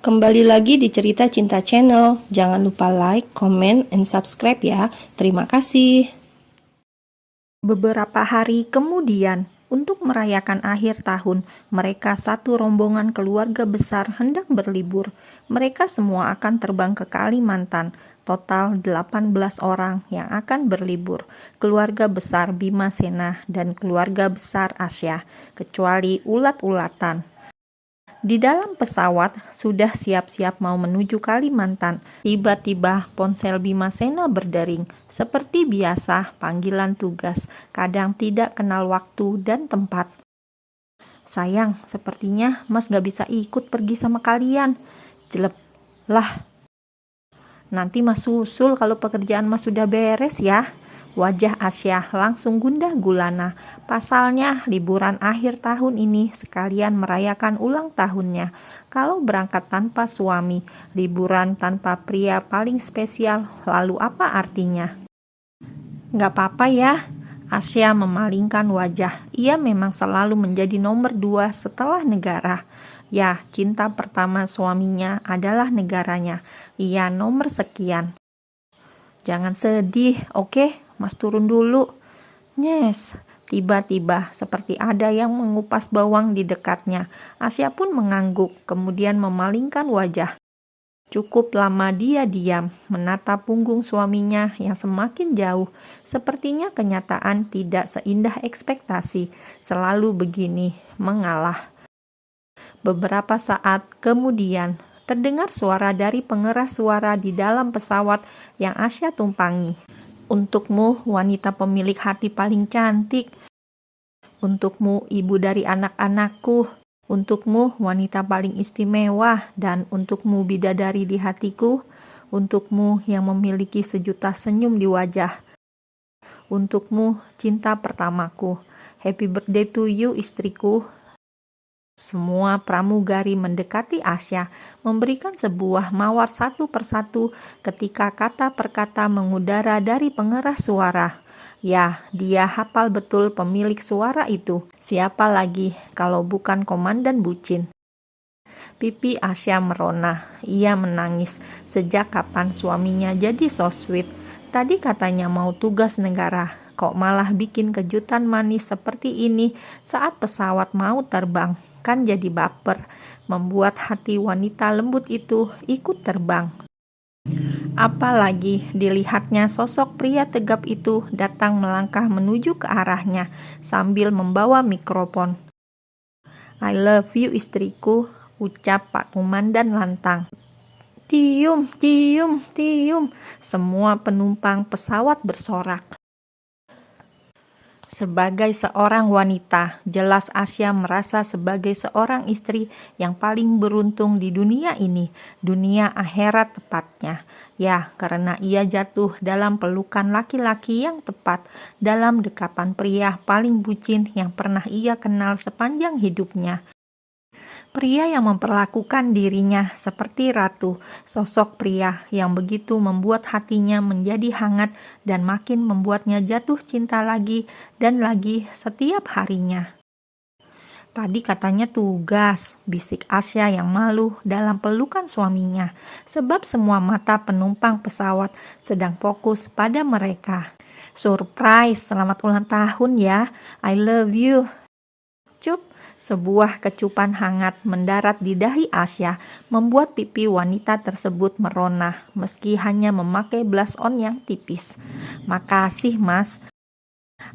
Kembali lagi di Cerita Cinta Channel. Jangan lupa like, comment, and subscribe ya. Terima kasih. Beberapa hari kemudian, untuk merayakan akhir tahun, mereka satu rombongan keluarga besar hendak berlibur. Mereka semua akan terbang ke Kalimantan. Total 18 orang yang akan berlibur. Keluarga besar Bima Sena dan keluarga besar Asya, kecuali ulat-ulatan. Di dalam pesawat, sudah siap-siap mau menuju Kalimantan. Tiba-tiba ponsel Bima Sena berdering. Seperti biasa, panggilan tugas. Kadang tidak kenal waktu dan tempat. Sayang, sepertinya Mas gak bisa ikut pergi sama kalian. Jelek. Lah, nanti Mas susul kalau pekerjaan Mas sudah beres ya. Wajah Asya langsung gundah gulana. Pasalnya, liburan akhir tahun ini sekalian merayakan ulang tahunnya. Kalau berangkat tanpa suami, liburan tanpa pria paling spesial, lalu apa artinya? Gak apa-apa ya. Asya memalingkan wajah. Ia memang selalu menjadi nomor 2 setelah negara. Ya, cinta pertama suaminya adalah negaranya. Ia nomor sekian. Jangan sedih, oke? Mas turun dulu. Nyes, tiba-tiba seperti ada yang mengupas bawang di dekatnya. Asya pun mengangguk, kemudian memalingkan wajah. Cukup lama dia diam, menatap punggung suaminya yang semakin jauh. Sepertinya kenyataan tidak seindah ekspektasi. Selalu begini, mengalah. Beberapa saat kemudian, terdengar suara dari pengeras suara di dalam pesawat yang Asya tumpangi. Untukmu, wanita pemilik hati paling cantik. Untukmu, ibu dari anak-anakku. Untukmu, wanita paling istimewa. Dan untukmu, bidadari di hatiku. Untukmu yang memiliki sejuta senyum di wajah. Untukmu, cinta pertamaku. Happy birthday to you, istriku. Semua pramugari mendekati Asya, memberikan sebuah mawar satu persatu ketika kata per kata mengudara dari pengeras suara. Ya, dia hafal betul pemilik suara itu. Siapa lagi kalau bukan Komandan Bucin? Pipi Asya merona. Ia menangis. Sejak kapan suaminya jadi so sweet? Tadi katanya mau tugas negara. Kok malah bikin kejutan manis seperti ini saat pesawat mau terbang? Kan jadi baper, membuat hati wanita lembut itu ikut terbang. Apalagi dilihatnya sosok pria tegap itu datang melangkah menuju ke arahnya sambil membawa mikrofon. I love you istriku, ucap Pak Komandan lantang. Tium, tium, tium, semua penumpang pesawat bersorak. Sebagai seorang wanita, jelas Asya merasa sebagai seorang istri yang paling beruntung di dunia ini, dunia akhirat tepatnya. Ya, karena ia jatuh dalam pelukan laki-laki yang tepat, dalam dekapan pria paling bucin yang pernah ia kenal sepanjang hidupnya. Pria yang memperlakukan dirinya seperti ratu, sosok pria yang begitu membuat hatinya menjadi hangat dan makin membuatnya jatuh cinta lagi dan lagi setiap harinya. Tadi katanya tugas, bisik Asya yang malu dalam pelukan suaminya, sebab semua mata penumpang pesawat sedang fokus pada mereka. Surprise, selamat ulang tahun ya, I love you. Cup. Sebuah kecupan hangat mendarat di dahi Asya, membuat pipi wanita tersebut merona, meski hanya memakai blush on yang tipis. Makasih mas.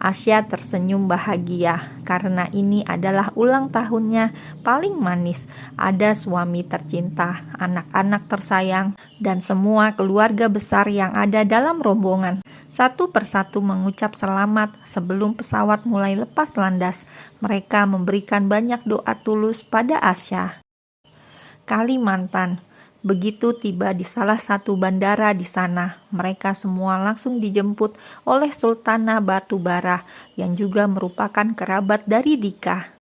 Asya tersenyum bahagia, karena ini adalah ulang tahunnya paling manis. Ada suami tercinta, anak-anak tersayang, dan semua keluarga besar yang ada dalam rombongan. Satu persatu mengucap selamat sebelum pesawat mulai lepas landas. Mereka memberikan banyak doa tulus pada Asya. Kalimantan. Begitu tiba di salah satu bandara di sana, mereka semua langsung dijemput oleh Sultana Batubara yang juga merupakan kerabat dari Dika.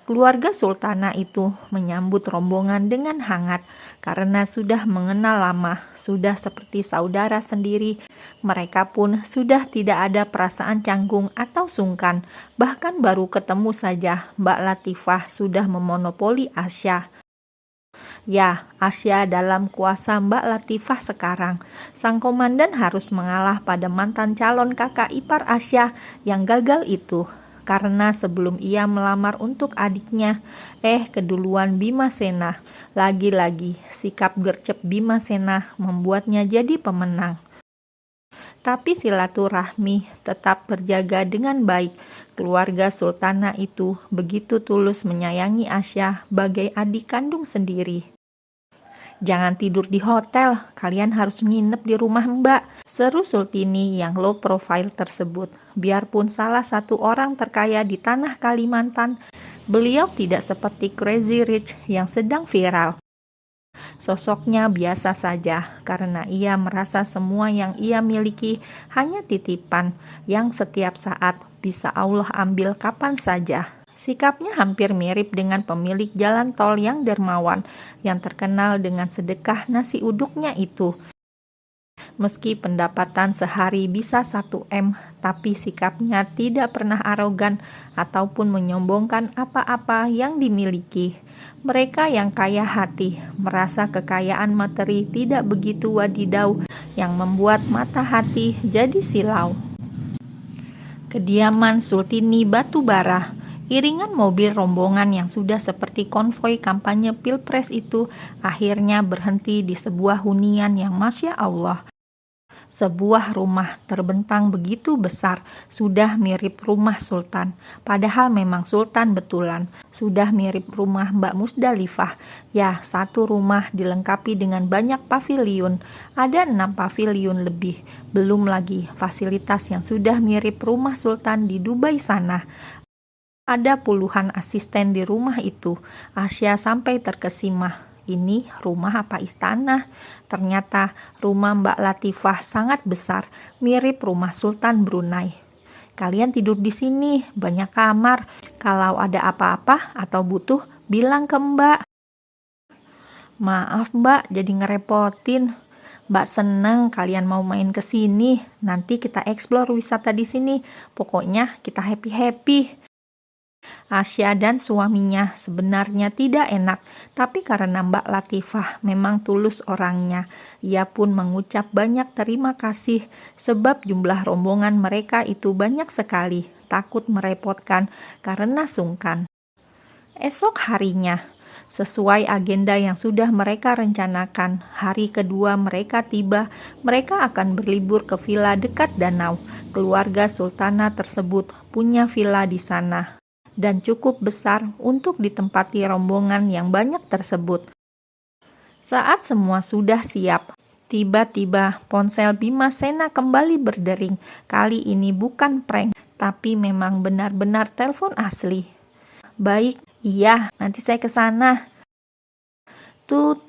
Keluarga Sultana itu menyambut rombongan dengan hangat karena sudah mengenal lama, sudah seperti saudara sendiri. Mereka pun sudah tidak ada perasaan canggung atau sungkan. Bahkan baru ketemu saja Mbak Latifah sudah memonopoli Asya. Ya, Asya dalam kuasa Mbak Latifah sekarang. Sang komandan harus mengalah pada mantan calon kakak ipar Asya yang gagal itu. Karena sebelum ia melamar untuk adiknya, keduluan Bimasena. Lagi-lagi, sikap gercep Bimasena membuatnya jadi pemenang. Tapi silaturahmi tetap terjaga dengan baik. Keluarga Sultana itu begitu tulus menyayangi Asya bagai adik kandung sendiri. Jangan tidur di hotel, kalian harus nginep di rumah Mbak, seru Sultini yang low profile tersebut. Biarpun salah satu orang terkaya di tanah Kalimantan, beliau tidak seperti Crazy Rich yang sedang viral. Sosoknya biasa saja karena ia merasa semua yang ia miliki hanya titipan yang setiap saat bisa Allah ambil kapan saja. Sikapnya hampir mirip dengan pemilik jalan tol yang dermawan yang terkenal dengan sedekah nasi uduknya itu. Meski pendapatan sehari bisa 1 M, tapi sikapnya tidak pernah arogan ataupun menyombongkan apa-apa yang dimiliki. Mereka yang kaya hati merasa kekayaan materi tidak begitu wadidau yang membuat mata hati jadi silau. Kediaman Sultini Batubara, iringan mobil rombongan yang sudah seperti konvoi kampanye Pilpres itu akhirnya berhenti di sebuah hunian yang Masya Allah. Sebuah rumah terbentang begitu besar, sudah mirip rumah Sultan. Padahal memang Sultan betulan, sudah mirip rumah Mbak Musdalifah. Ya, satu rumah dilengkapi dengan banyak paviliun, ada 6 paviliun lebih. Belum lagi fasilitas yang sudah mirip rumah Sultan di Dubai sana. Ada puluhan asisten di rumah itu. Asya sampai terkesima. Ini rumah apa istana? Ternyata rumah Mbak Latifah sangat besar, mirip rumah Sultan Brunei. Kalian tidur di sini, banyak kamar. Kalau ada apa-apa atau butuh, bilang ke Mbak. Maaf Mbak, jadi ngerepotin. Mbak seneng kalian mau main ke sini. Nanti kita eksplor wisata di sini. Pokoknya kita happy-happy. Asya dan suaminya sebenarnya tidak enak, tapi karena Mbak Latifah memang tulus orangnya, ia pun mengucap banyak terima kasih sebab jumlah rombongan mereka itu banyak sekali, takut merepotkan karena sungkan. Esok harinya, sesuai agenda yang sudah mereka rencanakan, hari kedua mereka tiba, mereka akan berlibur ke villa dekat danau. Keluarga Sultana tersebut punya villa di sana dan cukup besar untuk ditempati rombongan yang banyak tersebut. Saat semua sudah siap, tiba-tiba ponsel Bimasena kembali berdering. Kali ini bukan prank, tapi memang benar-benar telepon asli. Baik, iya, nanti saya ke sana. Tut,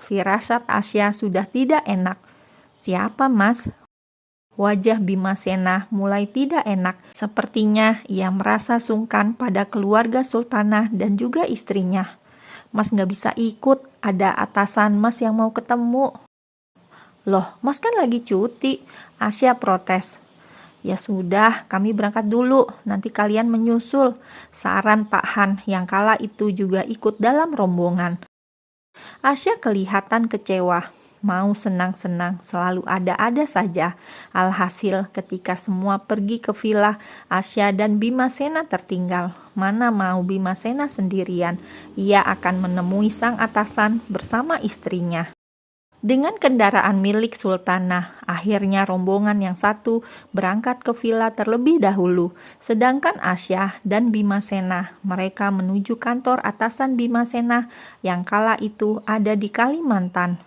firasat Asya sudah tidak enak. Siapa mas? Wajah Bimasena mulai tidak enak. Sepertinya ia merasa sungkan pada keluarga Sultanah dan juga istrinya. Mas gak bisa ikut, ada atasan mas yang mau ketemu. Loh, mas kan lagi cuti. Asya protes. Ya sudah, kami berangkat dulu, nanti kalian menyusul. Saran Pak Han yang kala itu juga ikut dalam rombongan. Asya kelihatan kecewa. Mau senang-senang selalu ada-ada saja. Alhasil ketika semua pergi ke villa, Asya dan Bimasena tertinggal. Mana mau Bimasena sendirian, ia akan menemui sang atasan bersama istrinya. Dengan kendaraan milik Sultanah, akhirnya rombongan yang satu berangkat ke villa terlebih dahulu. Sedangkan Asya dan Bimasena, mereka menuju kantor atasan Bimasena yang kala itu ada di Kalimantan.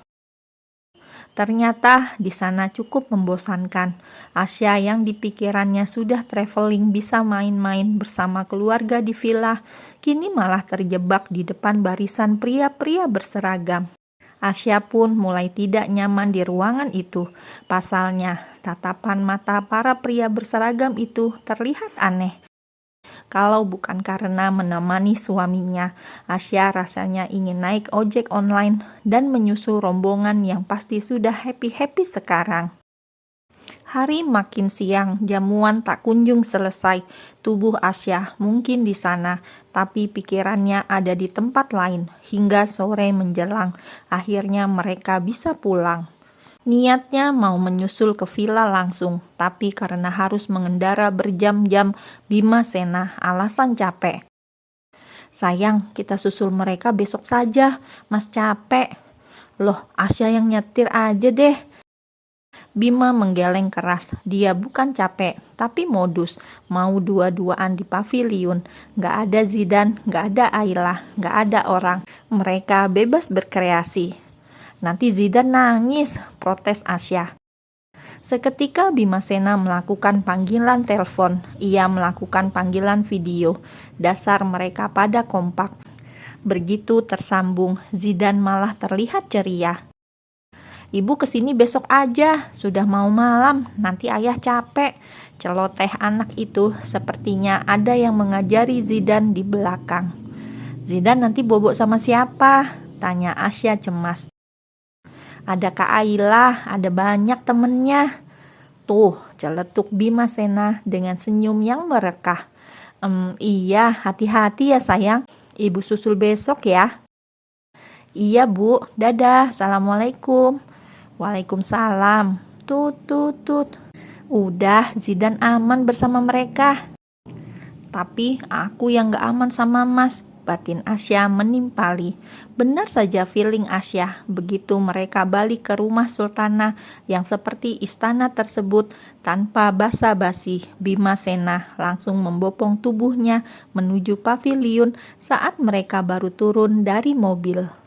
Ternyata di sana cukup membosankan. Asya yang di pikirannya sudah traveling bisa main-main bersama keluarga di villa, kini malah terjebak di depan barisan pria-pria berseragam. Asya pun mulai tidak nyaman di ruangan itu. Pasalnya, tatapan mata para pria berseragam itu terlihat aneh. Kalau bukan karena menemani suaminya, Asya rasanya ingin naik ojek online dan menyusul rombongan yang pasti sudah happy-happy sekarang. Hari makin siang, jamuan tak kunjung selesai. Tubuh Asya mungkin di sana, tapi pikirannya ada di tempat lain. Hingga sore menjelang, akhirnya mereka bisa pulang. Niatnya mau menyusul ke villa langsung, tapi karena harus mengendara berjam-jam, Bimasena alasan capek. Sayang, kita susul mereka besok saja, Mas capek. Loh, Asya yang nyetir aja deh. Bima menggeleng keras. Dia bukan capek, tapi modus. Mau dua-duaan di pavilion. Gak ada Zidan, gak ada Ayla, gak ada orang. Mereka bebas berkreasi. Nanti Zidan nangis, protes Asya. Seketika Bimasena melakukan panggilan telepon. Ia melakukan panggilan video. Dasar mereka pada kompak. Begitu tersambung, Zidan malah terlihat ceria. Ibu kesini besok aja, sudah mau malam, nanti ayah capek. Celoteh anak itu sepertinya ada yang mengajari Zidan di belakang. Zidan nanti bobok sama siapa? Tanya Asya cemas. Ada Kak Ayla, ada banyak temennya. Tuh, celetuk Bimasena dengan senyum yang merekah. Iya, hati-hati ya sayang. Ibu susul besok ya. Iya bu, dadah, assalamualaikum. Waalaikumsalam. Tut. Udah, Zidan aman bersama mereka. Tapi aku yang gak aman sama Mas. Batin Asya menimpali. Benar saja feeling Asya. Begitu mereka balik ke rumah Sultana yang seperti istana tersebut, tanpa basa-basi, Bimasena langsung membopong tubuhnya menuju pavilion saat mereka baru turun dari mobil.